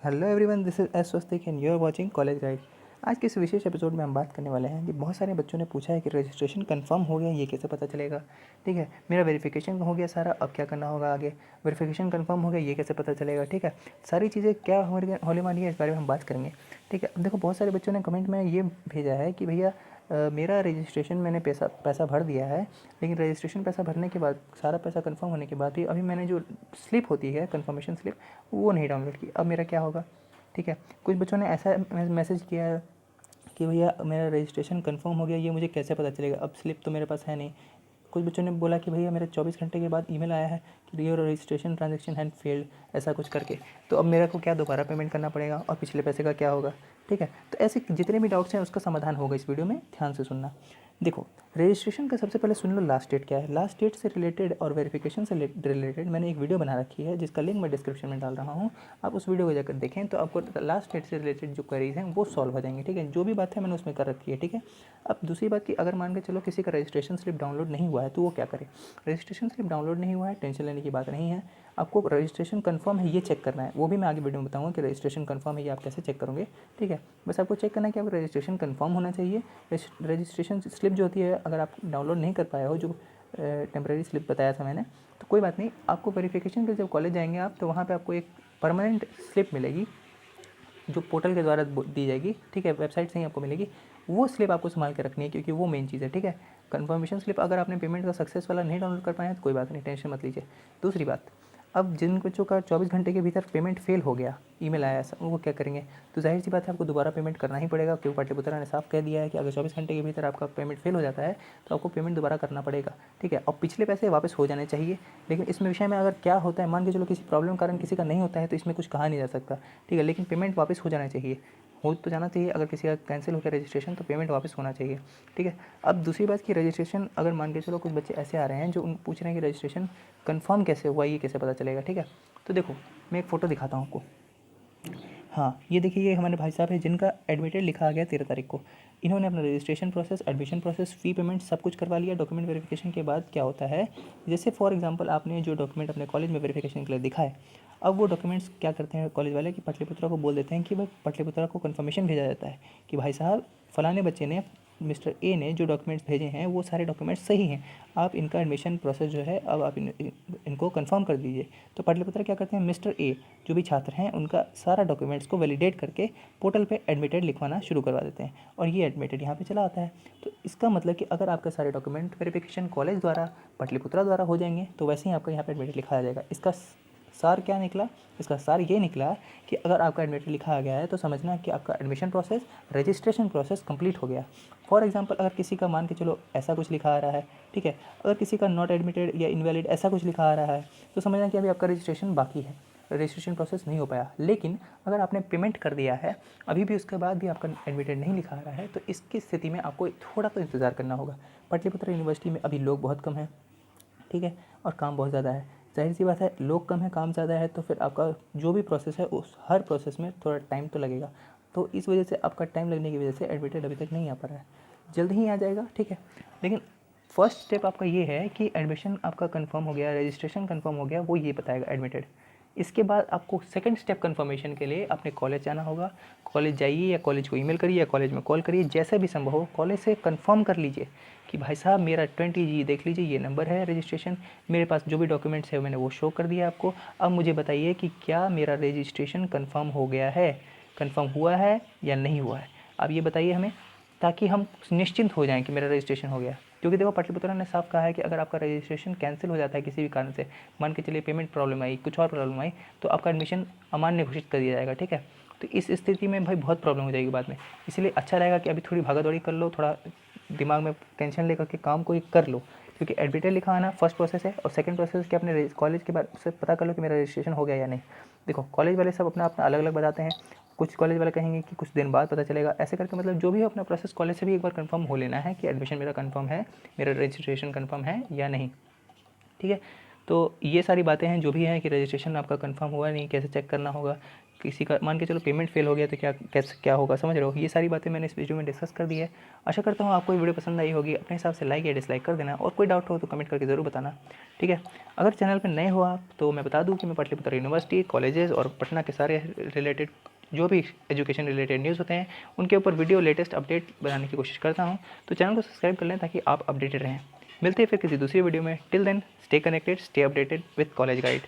Hello everyone, this is S Swastik and you are watching college guide. आज के इस विशेष episode में हम बात करने वाले हैं कि बहुत सारे बच्चों ने पूछा है कि रजिस्ट्रेशन कंफर्म हो गया, ये कैसे पता चलेगा। ठीक है, मेरा वेरिफिकेशन हो गया सारा, अब क्या करना होगा आगे। वेरिफिकेशन कंफर्म हो गया, ये कैसे पता चलेगा। ठीक है, सारी चीज़ें क्या होने वाली है इस बारे में हम बात करेंगे। ठीक है, अब देखो बहुत सारे बच्चों ने कमेंट में ये भेजा है कि भैया मेरा रजिस्ट्रेशन मैंने पैसा भर दिया है, लेकिन रजिस्ट्रेशन पैसा भरने के बाद सारा पैसा कंफर्म होने के बाद भी अभी मैंने जो स्लिप होती है कंफर्मेशन स्लिप, वो नहीं डाउनलोड की। अब मेरा क्या होगा। ठीक है, कुछ बच्चों ने ऐसा मैसेज किया है कि भैया मेरा रजिस्ट्रेशन कंफर्म हो गया, ये मुझे कैसे पता चलेगा, अब स्लिप तो मेरे पास है नहीं। कुछ बच्चों ने बोला कि भैया मेरा 24 घंटे के बाद ईमेल आया है कि your registration transaction had failed, ऐसा कुछ करके। तो अब मेरे को क्या दोबारा पेमेंट करना पड़ेगा और पिछले पैसे का क्या होगा। ठीक है, तो ऐसे जितने भी डाउट्स हैं उसका समाधान होगा इस वीडियो में, ध्यान से सुनना। देखो, रजिस्ट्रेशन का सबसे पहले सुन लो लास्ट डेट क्या है। लास्ट डेट से रिलेटेड और वेरिफिकेशन से रिलेटेड मैंने एक वीडियो बना रखी है जिसका लिंक मैं डिस्क्रिप्शन में डाल रहा हूँ। आप उस वीडियो को जाकर देखें तो आपको लास्ट डेट से रिलेटेड जो क्वेरीज हैं वो सॉल्व हो जाएंगे। ठीक है, जो भी बात है मैंने उसमें कर रखी है। ठीक है, अब दूसरी बात कि अगर मान के चलो किसी का रजिस्ट्रेशन स्लिप डाउनलोड नहीं हुआ है तो वो क्या करे। रजिस्ट्रेशन स्लिप डाउनलोड नहीं हुआ है, टेंशन लेने की बात नहीं है। आपको रजिस्ट्रेशन कंफर्म है ये चेक करना है, वो भी मैं आगे वीडियो में बताऊंगा कि रजिस्ट्रेशन कंफर्म है ये आप कैसे चेक करोगे। ठीक है, बस आपको चेक करना है कि आपका रजिस्ट्रेशन कंफर्म होना चाहिए। रजिस्ट्रेशन स्लिप जो होती है अगर आप डाउनलोड नहीं कर पाए हो, जो टेम्प्रेरी स्लिप बताया था मैंने, तो कोई बात नहीं, आपको वेरिफिकेशन के जब कॉलेज जाएंगे आप तो वहाँ पे आपको एक परमानेंट स्लिप मिलेगी जो पोर्टल के द्वारा दी जाएगी। ठीक है, वेबसाइट से ही आपको मिलेगी। वो स्लिप आपको संभाल के रखनी है क्योंकि वो मेन चीज़ है। ठीक है, कंफर्मेशन स्लिप अगर आपने पेमेंट का सक्सेस वाला नहीं डाउनलोड कर पाए हैं तो कोई बात नहीं, टेंशन मत लीजिए। दूसरी बात, अब जिन बच्चों का 24 घंटे के भीतर पेमेंट फेल हो गया, ईमेल आया ऐसा, वो क्या करेंगे। तो जाहिर सी बात है आपको दोबारा पेमेंट करना ही पड़ेगा क्योंकि पाटलिपुत्रा ने साफ कह दिया है कि अगर 24 घंटे के भीतर आपका पेमेंट फेल हो जाता है तो आपको पेमेंट दोबारा करना पड़ेगा। ठीक है, और पिछले पैसे वापस हो जाने चाहिए। लेकिन इसमें विषय में अगर क्या होता है, मान के चलो किसी प्रॉब्लम कारण किसी का नहीं होता है तो इसमें कुछ कहा नहीं जा सकता। ठीक है, लेकिन पेमेंट वापस हो जाना चाहिए, हो तो जाना चाहिए। अगर किसी का कैंसिल हो गया रजिस्ट्रेशन तो पेमेंट वापस होना चाहिए। ठीक है, अब दूसरी बात कि रजिस्ट्रेशन अगर मान के चलो कुछ बच्चे ऐसे आ रहे हैं जो पूछ रहे हैं कि रजिस्ट्रेशन कंफर्म कैसे हुआ, ये कैसे पता चलेगा। ठीक है, तो देखो मैं एक फ़ोटो दिखाता हूँ आपको। हाँ, ये देखिए, ये हमारे भाई साहब हैं जिनका एडमिटेड लिखा आ गया 13 तारीख को। इन्होंने अपना रजिस्ट्रेशन प्रोसेस, एडमिशन प्रोसेस, फ़ी पेमेंट सब कुछ करवा लिया। डॉक्यूमेंट वेरिफिकेशन के बाद क्या होता है, जैसे फॉर एग्जांपल आपने जो डॉक्यूमेंट अपने कॉलेज में वेरिफिकेशन के लिए दिखाए, अब वो डॉक्यूमेंट्स क्या करते हैं कॉलेज वाले कि पाटलिपुत्रा को बोल देते हैं कि भाई पाटलिपुत्रा को कन्फर्मेशन भेजा जाता है कि भाई साहब फलाने बच्चे ने, मिस्टर ए ने जो डॉक्यूमेंट्स भेजे हैं वो सारे डॉक्यूमेंट्स सही हैं, आप इनका एडमिशन प्रोसेस जो है अब आप इनको कंफर्म कर दीजिए। तो पाटलिपुत्रा क्या करते हैं, मिस्टर ए जो भी छात्र हैं उनका सारा डॉक्यूमेंट्स को वैलिडेट करके पोर्टल पे एडमिटेड लिखवाना शुरू करवा देते हैं और ये एडमिटेड यहाँ पे चला आता है। तो इसका मतलब कि अगर आपके सारे डॉक्यूमेंट वेरिफिकेशन कॉलेज द्वारा, पाटलिपुत्रा द्वारा हो जाएंगे तो वैसे ही आपका यहाँ पे एडमिटेड लिखाया जाएगा। इसका सार क्या निकला, इसका सार ये निकला कि अगर आपका एडमिटेड लिखा आ गया है तो समझना कि आपका admission process, registration process complete हो गया। फॉर एग्जांपल अगर किसी का मान के चलो ऐसा कुछ लिखा आ रहा है, ठीक है, अगर किसी का नॉट एडमिटेड या इनवैलिड ऐसा कुछ लिखा आ रहा है तो समझना कि अभी आपका रजिस्ट्रेशन बाकी है, रजिस्ट्रेशन प्रोसेस नहीं हो पाया। लेकिन अगर आपने पेमेंट कर दिया है अभी भी उसके बाद भी आपका एडमिटेड नहीं लिखा आ रहा है तो इसकी स्थिति में आपको थोड़ा तो इंतज़ार करना होगा। पाटलिपुत्र यूनिवर्सिटी में अभी लोग बहुत कम हैं, ठीक है, और काम बहुत ज़्यादा है। जाहिर सी बात है, लोग कम है काम ज़्यादा है तो फिर आपका जो भी प्रोसेस है उस हर प्रोसेस में थोड़ा टाइम तो लगेगा। तो इस वजह से आपका टाइम लगने की वजह से एडमिटेड अभी तक नहीं आ पा रहा है, जल्द ही आ जाएगा। ठीक है, लेकिन फर्स्ट स्टेप आपका ये है कि एडमिशन आपका कंफर्म हो गया, रजिस्ट्रेशन कंफर्म हो गया, वो ये बताएगा एडमिटेड। इसके बाद आपको सेकंड स्टेप कंफर्मेशन के लिए अपने कॉलेज जाना होगा। कॉलेज जाइए या कॉलेज को ईमेल करिए या कॉलेज में कॉल करिए, जैसे भी संभव हो कॉलेज से कंफर्म कर लीजिए कि भाई साहब मेरा 20G देख लीजिए, ये नंबर है रजिस्ट्रेशन, मेरे पास जो भी डॉक्यूमेंट्स है मैंने वो शो कर दिया आपको। अब मुझे बताइए कि क्या मेरा रजिस्ट्रेशन कंफर्म हो गया है, कंफर्म हुआ है या नहीं हुआ है, अब ये बताइए हमें, ताकि हम निश्चिंत हो जाएं कि मेरा रजिस्ट्रेशन हो गया। क्योंकि देखो पाटलिपुत्रा ने साफ कहा है कि अगर आपका रजिस्ट्रेशन कैंसिल हो जाता है किसी भी कारण से, मान के चलिए पेमेंट प्रॉब्लम आई, कुछ और प्रॉब्लम आई, तो आपका एडमिशन अमान्य घोषित कर दिया जाएगा। ठीक है, तो इस स्थिति में भाई बहुत प्रॉब्लम हो जाएगी बाद में। इसलिए अच्छा रहेगा कि अभी थोड़ी भागा दौड़ी कर लो, थोड़ा दिमाग में टेंशन लेकर के काम को कर लो। क्योंकि एडमिटेड लिखा आना फर्स्ट प्रोसेस है और सेकंड प्रोसेस कि अपने कॉलेज के बाद से पता कर लो कि मेरा रजिस्ट्रेशन हो गया या नहीं। देखो कॉलेज वाले सब अपना अपना अलग अलग बताते हैं, कुछ कॉलेज वाले कहेंगे कि कुछ दिन बाद पता चलेगा, ऐसे करके मतलब जो भी हो अपना प्रोसेस कॉलेज से भी एक बार कंफर्म हो लेना है कि एडमिशन मेरा कंफर्म है, मेरा रजिस्ट्रेशन कंफर्म है या नहीं। ठीक है, तो ये सारी बातें हैं जो भी हैं कि रजिस्ट्रेशन आपका कंफर्म हुआ नहीं, कैसे चेक करना होगा, किसी का मान के चलो पेमेंट फेल हो गया तो क्या होगा, समझ रहे हो। ये सारी बातें मैंने इस वीडियो में डिस्कस कर दी है। आशा करता हूँ आपको ये वीडियो पसंद आई होगी। अपने हिसाब से लाइक या डिसलाइक कर देना और कोई डाउट हो तो कमेंट करके ज़रूर बताना, ठीक है। अगर चैनल पर नए हो आप तो मैं बता दूँ कि मैं पाटलिपुत्र यूनिवर्सिटी, कॉलेजेस और पटना के सारे रिलेटेड जो भी एजुकेशन रिलेटेड न्यूज़ होते हैं उनके ऊपर वीडियो लेटेस्ट अपडेट बनाने की कोशिश करता हूँ। तो चैनल को सब्सक्राइब कर लें ताकि आप अपडेटेड रहें। मिलते हैं फिर किसी दूसरी वीडियो में। Till then stay connected, stay updated with college guide.